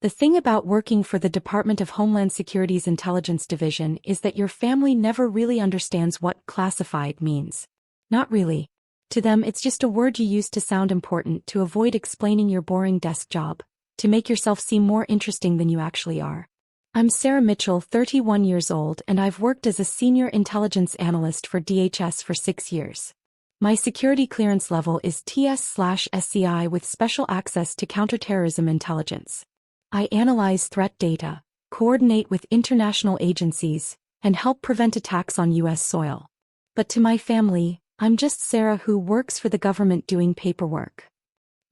The thing about working for the Department of Homeland Security's Intelligence Division is that your family never really understands what classified means. Not really. To them, it's just a word you use to sound important, to avoid explaining your boring desk job, to make yourself seem more interesting than you actually are. I'm Sarah Mitchell, 31 years old, and I've worked as a senior intelligence analyst for DHS for 6 years. My security clearance level is TS/SCI with special access to counterterrorism intelligence. I analyze threat data, coordinate with international agencies, and help prevent attacks on U.S. soil. But to my family, I'm just Sarah who works for the government doing paperwork.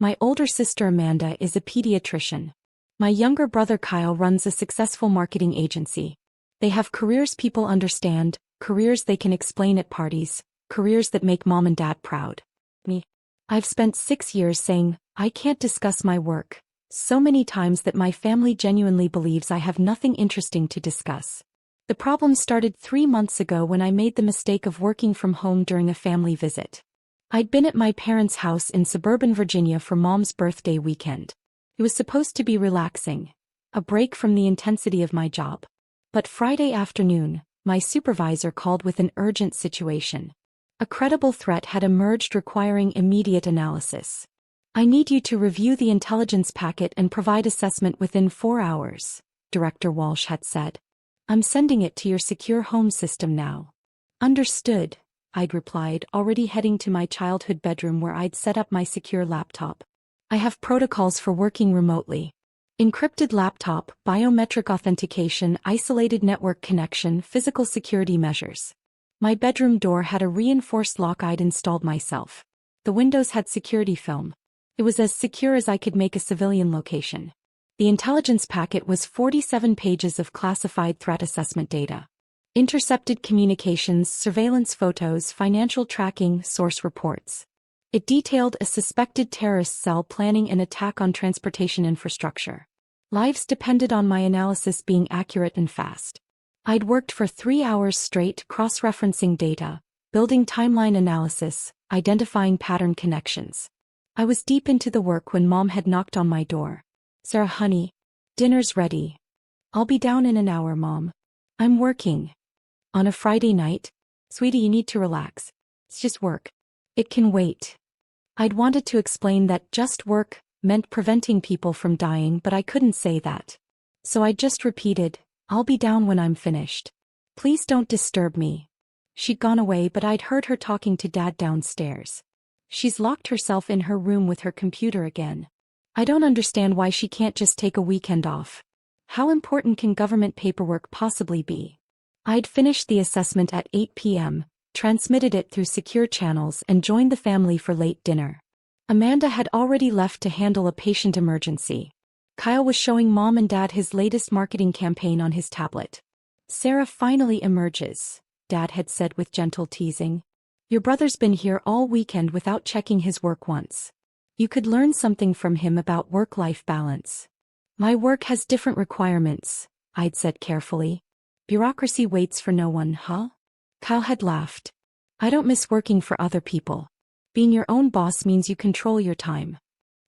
My older sister Amanda is a pediatrician. My younger brother Kyle runs a successful marketing agency. They have careers people understand, careers they can explain at parties, careers that make mom and dad proud. Me. I've spent 6 years saying, I can't discuss my work, so many times that my family genuinely believes I have nothing interesting to discuss. The problem started 3 months ago when I made the mistake of working from home during a family visit. I'd been at my parents' house in suburban Virginia for Mom's birthday weekend. It was supposed to be relaxing, a break from the intensity of my job. But Friday afternoon, my supervisor called with an urgent situation. A credible threat had emerged requiring immediate analysis. I need you to review the intelligence packet and provide assessment within 4 hours, Director Walsh had said. I'm sending it to your secure home system now. Understood, I'd replied, already heading to my childhood bedroom where I'd set up my secure laptop. I have protocols for working remotely. Encrypted laptop, biometric authentication, isolated network connection, physical security measures. My bedroom door had a reinforced lock I'd installed myself. The windows had security film. It was as secure as I could make a civilian location. The intelligence packet was 47 pages of classified threat assessment data. Intercepted communications, surveillance photos, financial tracking, source reports. It detailed a suspected terrorist cell planning an attack on transportation infrastructure. Lives depended on my analysis being accurate and fast. I'd worked for 3 hours straight cross-referencing data, building timeline analysis, identifying pattern connections. I was deep into the work when Mom had knocked on my door. Sarah, honey, dinner's ready. I'll be down in an hour, Mom. I'm working. On a Friday night? Sweetie, you need to relax. It's just work. It can wait. I'd wanted to explain that just work meant preventing people from dying, but I couldn't say that. So I just repeated, I'll be down when I'm finished. Please don't disturb me. She'd gone away, but I'd heard her talking to Dad downstairs. She's locked herself in her room with her computer again. I don't understand why she can't just take a weekend off. How important can government paperwork possibly be? I'd finished the assessment at 8 p.m., transmitted it through secure channels, and joined the family for late dinner. Amanda had already left to handle a patient emergency. Kyle was showing Mom and Dad his latest marketing campaign on his tablet. Sarah finally emerges, Dad had said with gentle teasing. Your brother's been here all weekend without checking his work once. You could learn something from him about work-life balance. My work has different requirements, I'd said carefully. Bureaucracy waits for no one, huh? Kyle had laughed. I don't miss working for other people. Being your own boss means you control your time.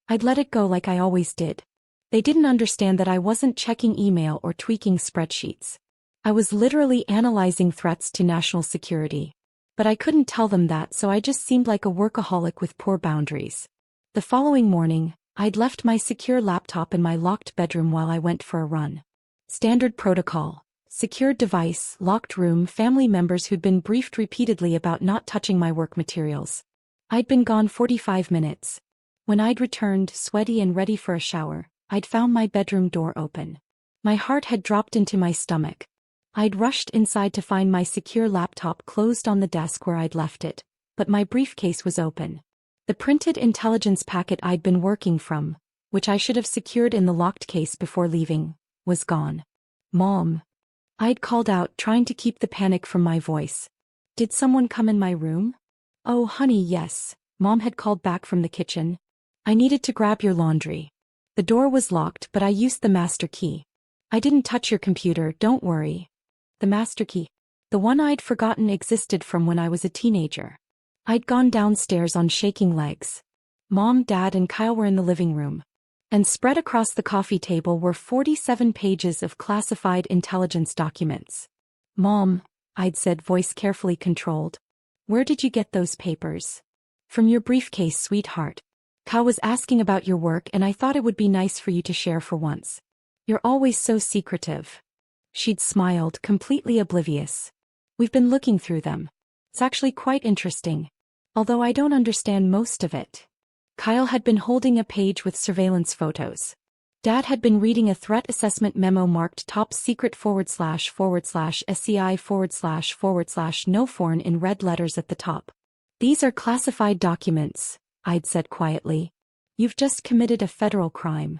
I'd let it go like I always did. They didn't understand that I wasn't checking email or tweaking spreadsheets. I was literally analyzing threats to national security. But I couldn't tell them that, so I just seemed like a workaholic with poor boundaries. The following morning, I'd left my secure laptop in my locked bedroom while I went for a run. Standard protocol. Secured device, locked room, family members who'd been briefed repeatedly about not touching my work materials. I'd been gone 45 minutes. When I'd returned, sweaty and ready for a shower, I'd found my bedroom door open. My heart had dropped into my stomach. I'd rushed inside to find my secure laptop closed on the desk where I'd left it, but my briefcase was open. The printed intelligence packet I'd been working from, which I should have secured in the locked case before leaving, was gone. Mom. I'd called out, trying to keep the panic from my voice. Did someone come in my room? Oh, honey, yes, Mom had called back from the kitchen. I needed to grab your laundry. The door was locked, but I used the master key. I didn't touch your computer, don't worry. The master key. The one I'd forgotten existed from when I was a teenager. I'd gone downstairs on shaking legs. Mom, Dad, and Kyle were in the living room. And spread across the coffee table were 47 pages of classified intelligence documents. "Mom," I'd said, voice carefully controlled. "Where did you get those papers?" "From your briefcase, sweetheart. Kyle was asking about your work and I thought it would be nice for you to share for once. You're always so secretive." She'd smiled, completely oblivious. "We've been looking through them. It's actually quite interesting. Although I don't understand most of it." Kyle had been holding a page with surveillance photos. Dad had been reading a threat assessment memo marked top secret //SCI//no foreign in red letters at the top. "These are classified documents," I'd said quietly. "You've just committed a federal crime."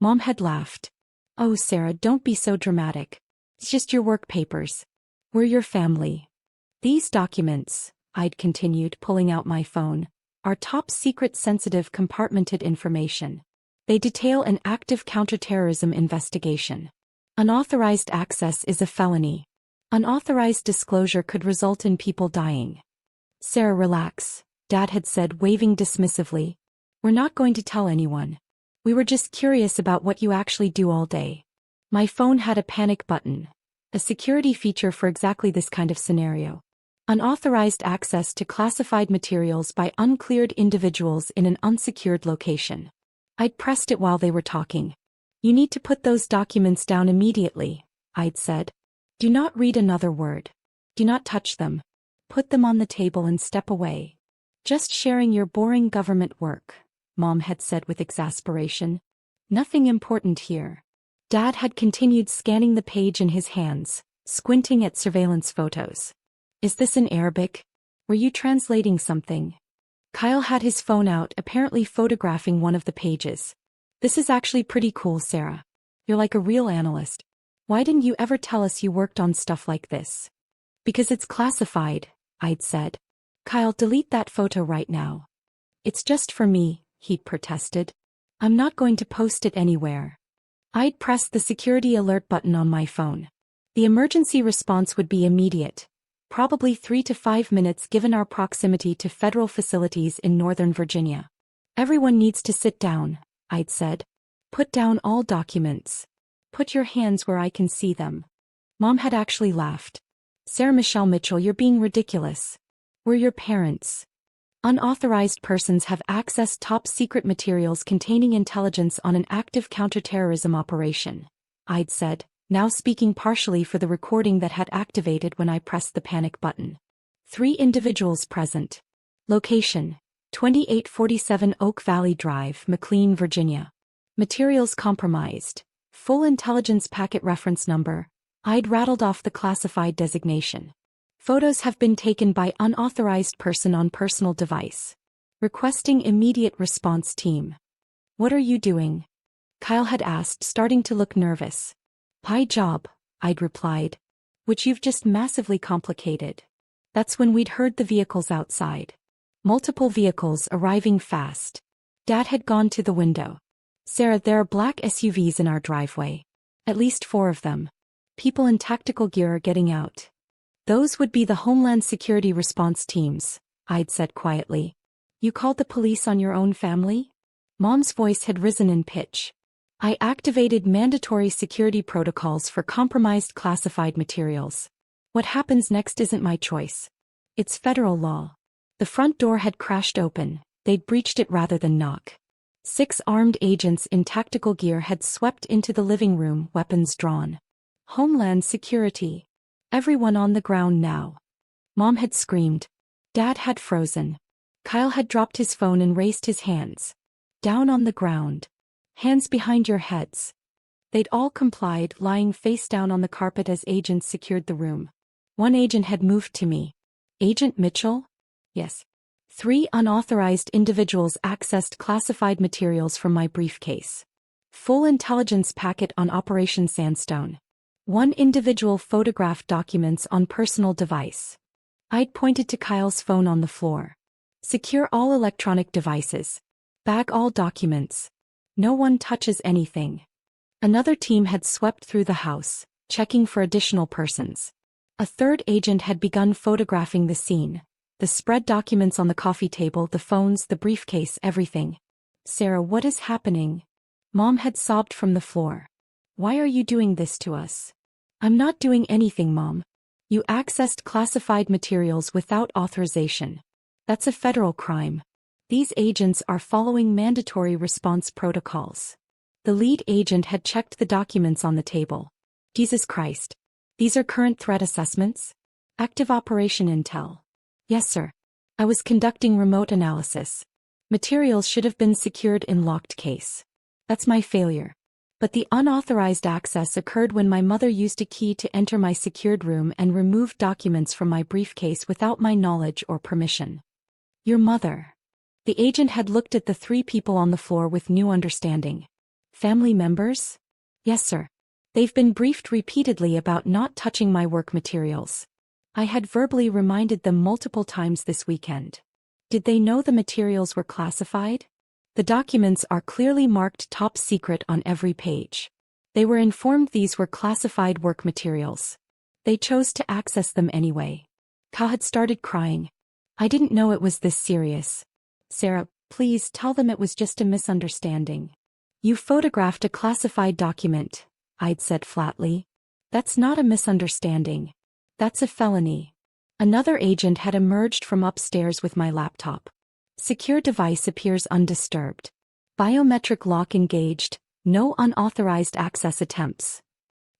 Mom had laughed. "Oh, Sarah, don't be so dramatic. It's just your work papers. We're your family." "These documents," I'd continued, pulling out my phone, "are top secret sensitive compartmented information. They detail an active counterterrorism investigation. Unauthorized access is a felony. Unauthorized disclosure could result in people dying." "Sarah, relax," Dad had said, waving dismissively. "We're not going to tell anyone. We were just curious about what you actually do all day." My phone had a panic button, a security feature for exactly this kind of scenario. Unauthorized access to classified materials by uncleared individuals in an unsecured location. I'd pressed it while they were talking. "You need to put those documents down immediately," I'd said. "Do not read another word. Do not touch them. Put them on the table and step away." "Just sharing your boring government work," Mom had said with exasperation. "Nothing important here." Dad had continued scanning the page in his hands, squinting at surveillance photos. "Is this in Arabic? Were you translating something?" Kyle had his phone out, apparently photographing one of the pages. "This is actually pretty cool, Sarah. You're like a real analyst. Why didn't you ever tell us you worked on stuff like this?" "Because it's classified," I'd said. "Kyle, delete that photo right now." "It's just for me," he'd protested. "I'm not going to post it anywhere." I'd pressed the security alert button on my phone. The emergency response would be immediate. Probably 3 to 5 minutes given our proximity to federal facilities in Northern Virginia. "Everyone needs to sit down," I'd said. "Put down all documents. Put your hands where I can see them." Mom had actually laughed. "Sarah Michelle Mitchell, you're being ridiculous. We're your parents. Unauthorized persons have accessed top secret materials containing intelligence on an active counterterrorism operation," I'd said, now speaking partially for the recording that had activated when I pressed the panic button. 3 individuals present. Location: 2847 Oak Valley Drive, McLean, Virginia. Materials compromised. Full intelligence packet reference number. I'd rattled off the classified designation. Photos have been taken by unauthorized person on personal device. Requesting immediate response team. "What are you doing?" Kyle had asked, starting to look nervous. "My job," I'd replied. "Which you've just massively complicated." That's when we'd heard the vehicles outside. Multiple vehicles arriving fast. Dad had gone to the window. "Sarah, there are black SUVs in our driveway. At least 4 of them. People in tactical gear are getting out." "Those would be the Homeland Security response teams," I'd said quietly. "You called the police on your own family?" Mom's voice had risen in pitch. "I activated mandatory security protocols for compromised classified materials. What happens next isn't my choice. It's federal law." The front door had crashed open. They'd breached it rather than knock. 6 armed agents in tactical gear had swept into the living room, weapons drawn. Homeland Security. "Everyone on the ground now." Mom had screamed. Dad had frozen. Kyle had dropped his phone and raised his hands. "Down on the ground. Hands behind your heads." They'd all complied, lying face down on the carpet as agents secured the room. One agent had moved to me. "Agent Mitchell?" "Yes." 3 unauthorized individuals accessed classified materials from my briefcase. Full intelligence packet on Operation Sandstone. 1 individual photographed documents on personal device. I'd pointed to Kyle's phone on the floor. "Secure all electronic devices. Bag all documents. No one touches anything." Another team had swept through the house, checking for additional persons. A 3rd agent had begun photographing the scene. The spread documents on the coffee table, the phones, the briefcase, everything. "Sarah, what is happening?" Mom had sobbed from the floor. Why are you doing this to us? I'm not doing anything, Mom. You accessed classified materials without authorization. That's a federal crime. These agents are following mandatory response protocols. The lead agent had checked the documents on the table. Jesus Christ. These are current threat assessments? Active operation intel. Yes, sir. I was conducting remote analysis. Materials should have been secured in locked case. That's my failure. But the unauthorized access occurred when my mother used a key to enter my secured room and removed documents from my briefcase without my knowledge or permission. Your mother. The agent had looked at the three people on the floor with new understanding. Family members? Yes, sir. They've been briefed repeatedly about not touching my work materials. I had verbally reminded them multiple times this weekend. Did they know the materials were classified? The documents are clearly marked top secret on every page. They were informed these were classified work materials. They chose to access them anyway. Kyle had started crying. I didn't know it was this serious. Sarah, please tell them it was just a misunderstanding. You photographed a classified document, I'd said flatly. That's not a misunderstanding. That's a felony. Another agent had emerged from upstairs with my laptop. Secure device appears undisturbed. Biometric lock engaged, no unauthorized access attempts.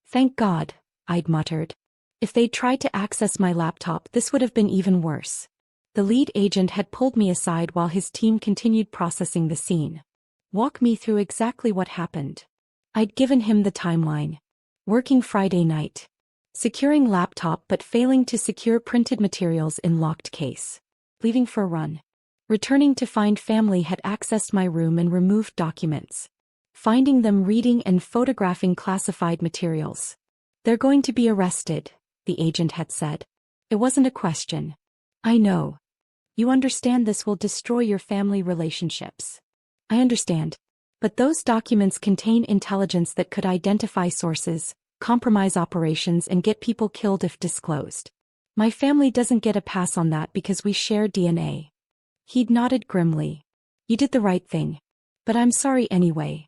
Thank God, I'd muttered. If they'd tried to access my laptop, this would have been even worse. The lead agent had pulled me aside while his team continued processing the scene. Walk me through exactly what happened. I'd given him the timeline. Working Friday night. Securing laptop but failing to secure printed materials in locked case. Leaving for a run. Returning to find family had accessed my room and removed documents. Finding them reading and photographing classified materials. They're going to be arrested, the agent had said. It wasn't a question. I know. You understand this will destroy your family relationships. I understand. But those documents contain intelligence that could identify sources, compromise operations, and get people killed if disclosed. My family doesn't get a pass on that because we share DNA. He'd nodded grimly. You did the right thing. But I'm sorry anyway.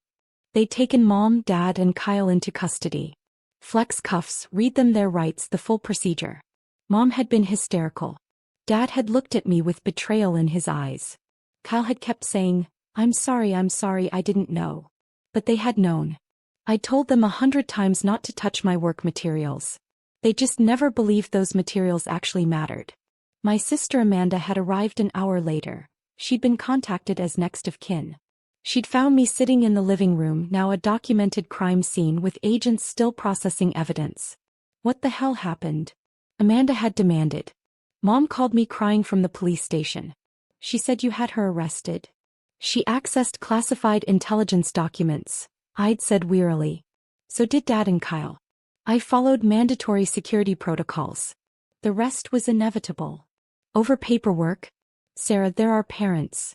They'd taken Mom, Dad, and Kyle into custody. Flex cuffs, read them their rights, the full procedure. Mom had been hysterical. Dad had looked at me with betrayal in his eyes. Kyle had kept saying, I'm sorry, I didn't know. But they had known. I told them 100 times not to touch my work materials. They just never believed those materials actually mattered. My sister Amanda had arrived an hour later. She'd been contacted as next of kin. She'd found me sitting in the living room, now a documented crime scene with agents still processing evidence. What the hell happened? Amanda had demanded. Mom called me crying from the police station. She said you had her arrested. She accessed classified intelligence documents, I'd said wearily. So did Dad and Kyle. I followed mandatory security protocols. The rest was inevitable. Over paperwork? Sarah, there are parents.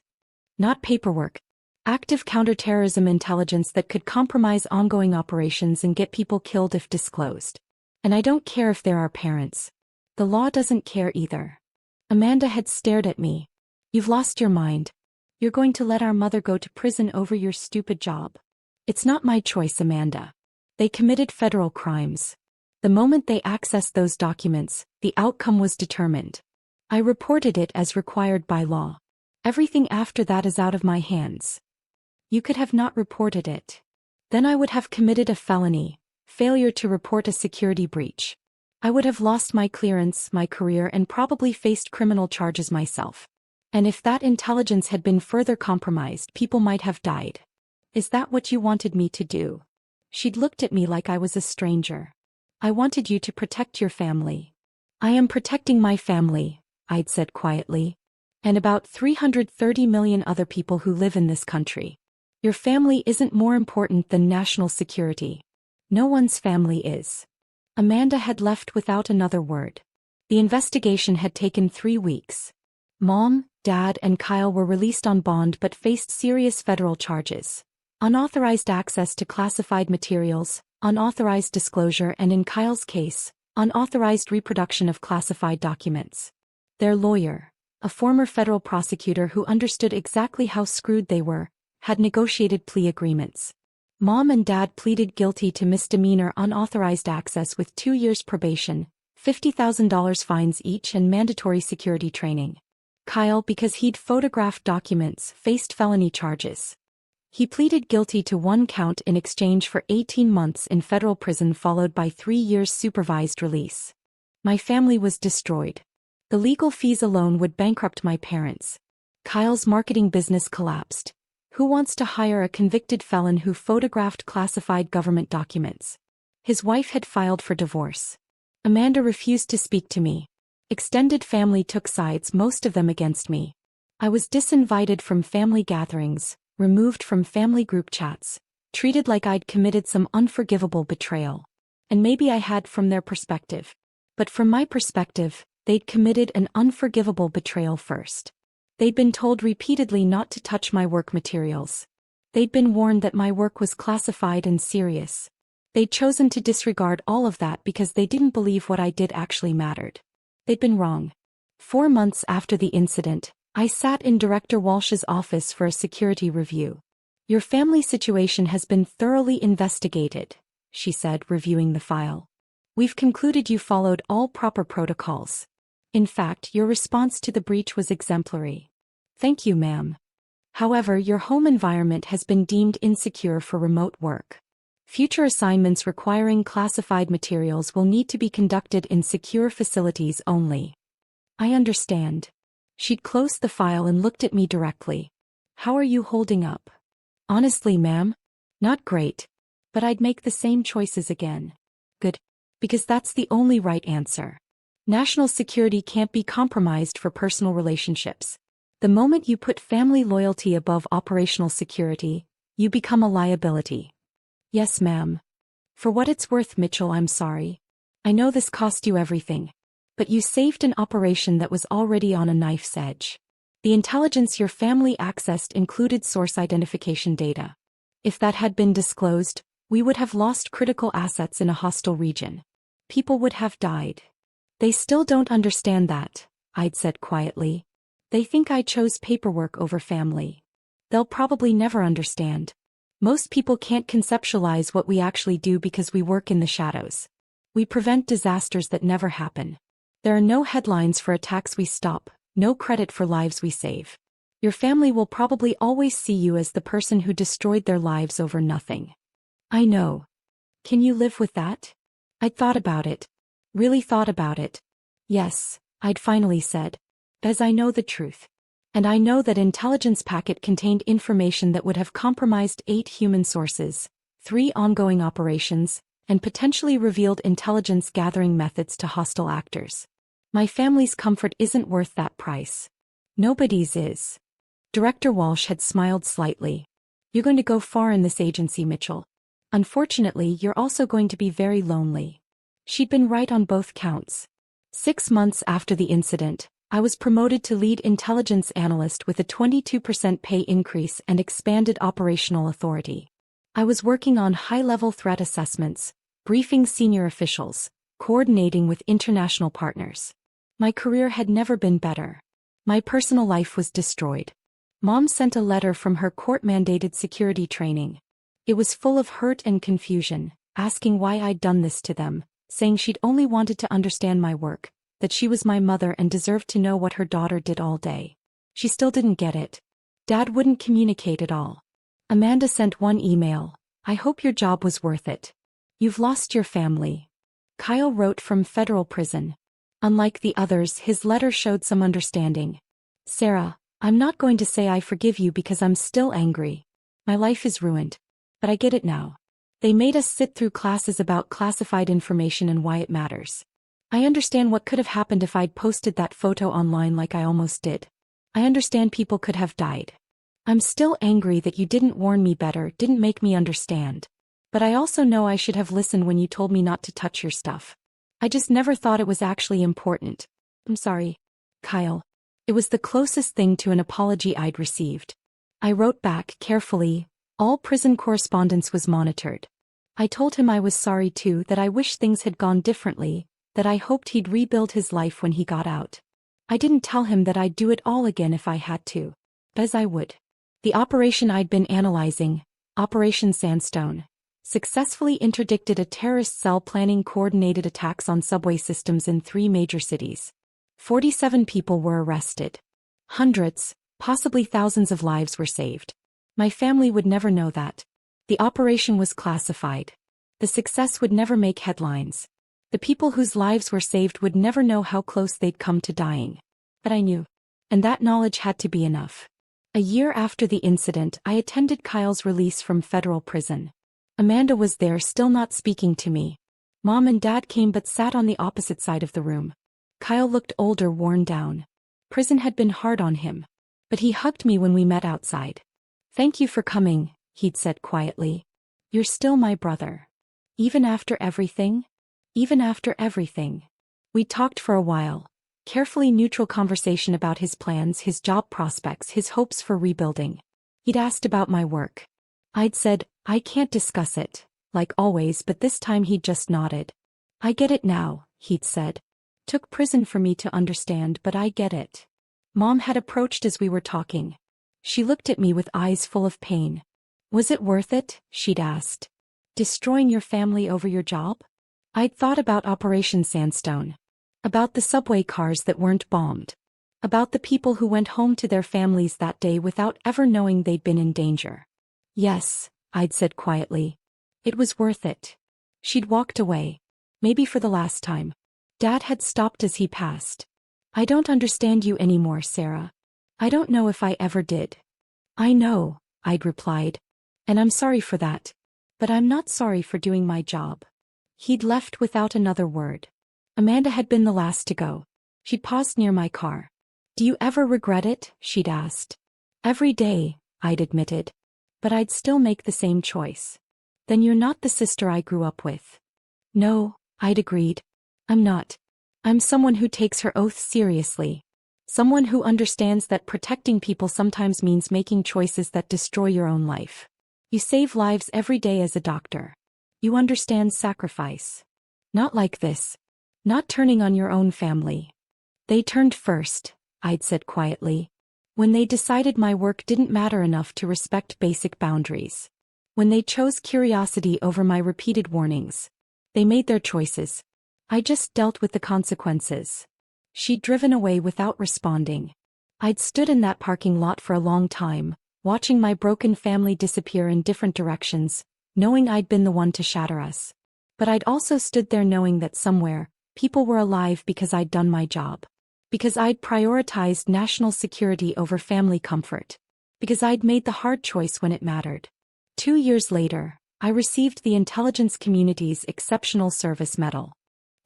Not paperwork. Active counterterrorism intelligence that could compromise ongoing operations and get people killed if disclosed. And I don't care if there are parents. The law doesn't care either. Amanda had stared at me. You've lost your mind. You're going to let our mother go to prison over your stupid job. It's not my choice, Amanda. They committed federal crimes. The moment they accessed those documents, the outcome was determined. I reported it as required by law. Everything after that is out of my hands. You could have not reported it. Then I would have committed a felony, failure to report a security breach. I would have lost my clearance, my career, and probably faced criminal charges myself. And if that intelligence had been further compromised, people might have died. Is that what you wanted me to do? She'd looked at me like I was a stranger. I wanted you to protect your family. I am protecting my family, I'd said quietly. And about 330 million other people who live in this country. Your family isn't more important than national security. No one's family is. Amanda had left without another word. The investigation had taken 3 weeks. Mom, Dad, and Kyle were released on bond but faced serious federal charges. Unauthorized access to classified materials, unauthorized disclosure, and in Kyle's case, unauthorized reproduction of classified documents. Their lawyer, a former federal prosecutor who understood exactly how screwed they were, had negotiated plea agreements. Mom and Dad pleaded guilty to misdemeanor unauthorized access with 2 years probation, $50,000 fines each and mandatory security training. Kyle, because he'd photographed documents, faced felony charges. He pleaded guilty to 1 count in exchange for 18 months in federal prison followed by 3 years supervised release. My family was destroyed. The legal fees alone would bankrupt my parents. Kyle's marketing business collapsed. Who wants to hire a convicted felon who photographed classified government documents? His wife had filed for divorce. Amanda refused to speak to me. Extended family took sides, most of them against me. I was disinvited from family gatherings, removed from family group chats, treated like I'd committed some unforgivable betrayal. And maybe I had from their perspective. But from my perspective, they'd committed an unforgivable betrayal first. They'd been told repeatedly not to touch my work materials. They'd been warned that my work was classified and serious. They'd chosen to disregard all of that because they didn't believe what I did actually mattered. They'd been wrong. 4 months after the incident, I sat in Director Walsh's office for a security review. "Your family situation has been thoroughly investigated," she said, reviewing the file. "We've concluded you followed all proper protocols. In fact, your response to the breach was exemplary." "Thank you, ma'am. However, your home environment has been deemed insecure for remote work. Future assignments requiring classified materials will need to be conducted in secure facilities only." "I understand." She'd closed the file and looked at me directly. "How are you holding up?" "Honestly, ma'am, not great. But I'd make the same choices again." "Good. Because that's the only right answer. National security can't be compromised for personal relationships. The moment you put family loyalty above operational security, you become a liability." "Yes, ma'am." "For what it's worth, Mitchell, I'm sorry. I know this cost you everything. But you saved an operation that was already on a knife's edge. The intelligence your family accessed included source identification data. If that had been disclosed, we would have lost critical assets in a hostile region. People would have died." "They still don't understand that," I'd said quietly. "They think I chose paperwork over family. They'll probably never understand. Most people can't conceptualize what we actually do because we work in the shadows. We prevent disasters that never happen. There are no headlines for attacks we stop, no credit for lives we save. Your family will probably always see you as the person who destroyed their lives over nothing." "I know. Can you live with that?" I'd thought about it. Really thought about it. "Yes," I'd finally said. "As I know the truth. And I know that intelligence packet contained information that would have compromised 8 human sources, 3 ongoing operations, and potentially revealed intelligence gathering methods to hostile actors. My family's comfort isn't worth that price. Nobody's is." Director Walsh had smiled slightly. "You're going to go far in this agency, Mitchell. Unfortunately, you're also going to be very lonely." She'd been right on both counts. 6 months after the incident, I was promoted to lead intelligence analyst with a 22% pay increase and expanded operational authority. I was working on high-level threat assessments, briefing senior officials, coordinating with international partners. My career had never been better. My personal life was destroyed. Mom sent a letter from her court-mandated security training. It was full of hurt and confusion, asking why I'd done this to them, saying she'd only wanted to understand my work, that she was my mother and deserved to know what her daughter did all day. She still didn't get it. Dad wouldn't communicate at all. Amanda sent one email. "I hope your job was worth it. You've lost your family." Kyle wrote from federal prison. Unlike the others, his letter showed some understanding. "Sarah, I'm not going to say I forgive you because I'm still angry. My life is ruined. But I get it now. They made us sit through classes about classified information and why it matters. I understand what could have happened if I'd posted that photo online like I almost did. I understand people could have died. I'm still angry that you didn't warn me better, didn't make me understand. But I also know I should have listened when you told me not to touch your stuff. I just never thought it was actually important. I'm sorry, Kyle." It was the closest thing to an apology I'd received. I wrote back carefully. All prison correspondence was monitored. I told him I was sorry too, that I wish things had gone differently, that I hoped he'd rebuild his life when he got out. I didn't tell him that I'd do it all again if I had to. As I would. The operation I'd been analyzing, Operation Sandstone. Successfully interdicted a terrorist cell planning coordinated attacks on subway systems in 3 major cities. 47 people were arrested. Hundreds, possibly thousands of lives were saved. My family would never know that. The operation was classified. The success would never make headlines. The people whose lives were saved would never know how close they'd come to dying. But I knew. And that knowledge had to be enough. A year after the incident, I attended Kyle's release from federal prison. Amanda was there, still not speaking to me. Mom and Dad came but sat on the opposite side of the room. Kyle looked older, worn down. Prison had been hard on him. But he hugged me when we met outside. "Thank you for coming," he'd said quietly. "You're still my brother. Even after everything?" Even after everything. We talked for a while. Carefully neutral conversation about his plans, his job prospects, his hopes for rebuilding. He'd asked about my work. I'd said, "I can't discuss it," like always, but this time he'd just nodded. "I get it now," he'd said. "Took prison for me to understand, but I get it." Mom had approached as we were talking. She looked at me with eyes full of pain. "Was it worth it?" she'd asked. "Destroying your family over your job?" I'd thought about Operation Sandstone. About the subway cars that weren't bombed. About the people who went home to their families that day without ever knowing they'd been in danger. "Yes," I'd said quietly. "It was worth it." She'd walked away. Maybe for the last time. Dad had stopped as he passed. "I don't understand you anymore, Sarah. I don't know if I ever did." "I know," I'd replied. "And I'm sorry for that. But I'm not sorry for doing my job." He'd left without another word. Amanda had been the last to go. She'd paused near my car. "Do you ever regret it?" she'd asked. "Every day," I'd admitted. "But I'd still make the same choice." "Then you're not the sister I grew up with." "No," I'd agreed. "I'm not. I'm someone who takes her oath seriously. Someone who understands that protecting people sometimes means making choices that destroy your own life. You save lives every day as a doctor. You understand sacrifice. Not like this. Not turning on your own family." "They turned first," I'd said quietly. "When they decided my work didn't matter enough to respect basic boundaries. When they chose curiosity over my repeated warnings. They made their choices. I just dealt with the consequences." She'd driven away without responding. I'd stood in that parking lot for a long time, watching my broken family disappear in different directions, knowing I'd been the one to shatter us. But I'd also stood there knowing that somewhere, people were alive because I'd done my job. Because I'd prioritized national security over family comfort. Because I'd made the hard choice when it mattered. 2 years later, I received the intelligence community's Exceptional Service Medal.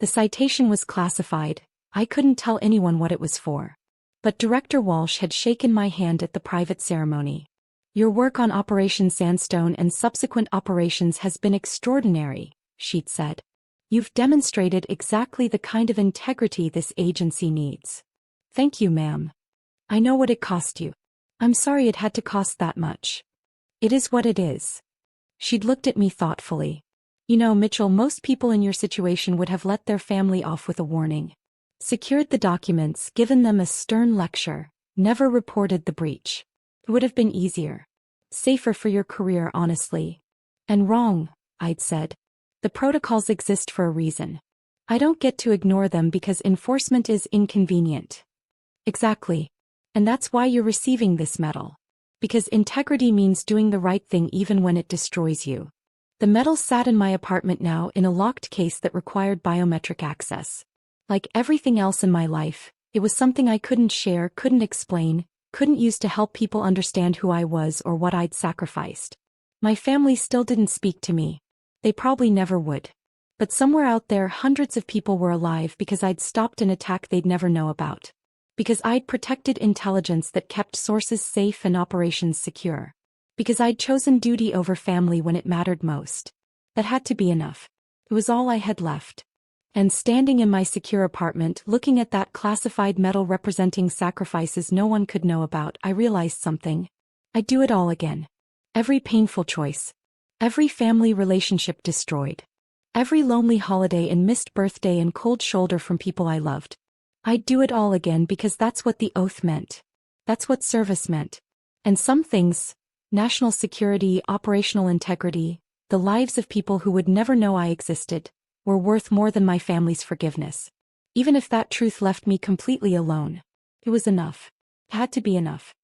The citation was classified. I couldn't tell anyone what it was for. But Director Walsh had shaken my hand at the private ceremony. "Your work on Operation Sandstone and subsequent operations has been extraordinary," she'd said. "You've demonstrated exactly the kind of integrity this agency needs." "Thank you, ma'am. I know what it cost you. I'm sorry it had to cost that much." "It is what it is." She'd looked at me thoughtfully. "You know, Mitchell, most people in your situation would have let their family off with a warning. Secured the documents, given them a stern lecture, never reported the breach. It would have been easier. Safer for your career, honestly." "And wrong," I'd said. "The protocols exist for a reason. I don't get to ignore them because enforcement is inconvenient." "Exactly. And that's why you're receiving this medal. Because integrity means doing the right thing even when it destroys you." The medal sat in my apartment now in a locked case that required biometric access. Like everything else in my life, it was something I couldn't share, couldn't explain, couldn't use to help people understand who I was or what I'd sacrificed. My family still didn't speak to me. They probably never would. But somewhere out there, hundreds of people were alive because I'd stopped an attack they'd never know about. Because I'd protected intelligence that kept sources safe and operations secure. Because I'd chosen duty over family when it mattered most. That had to be enough. It was all I had left. And standing in my secure apartment, looking at that classified medal representing sacrifices no one could know about, I realized something. I'd do it all again. Every painful choice. Every family relationship destroyed. Every lonely holiday and missed birthday and cold shoulder from people I loved. I'd do it all again because that's what the oath meant. That's what service meant. And some things, National security, operational integrity, the lives of people who would never know I existed, were worth more than my family's forgiveness. Even if that truth left me completely alone, it was enough. It had to be enough.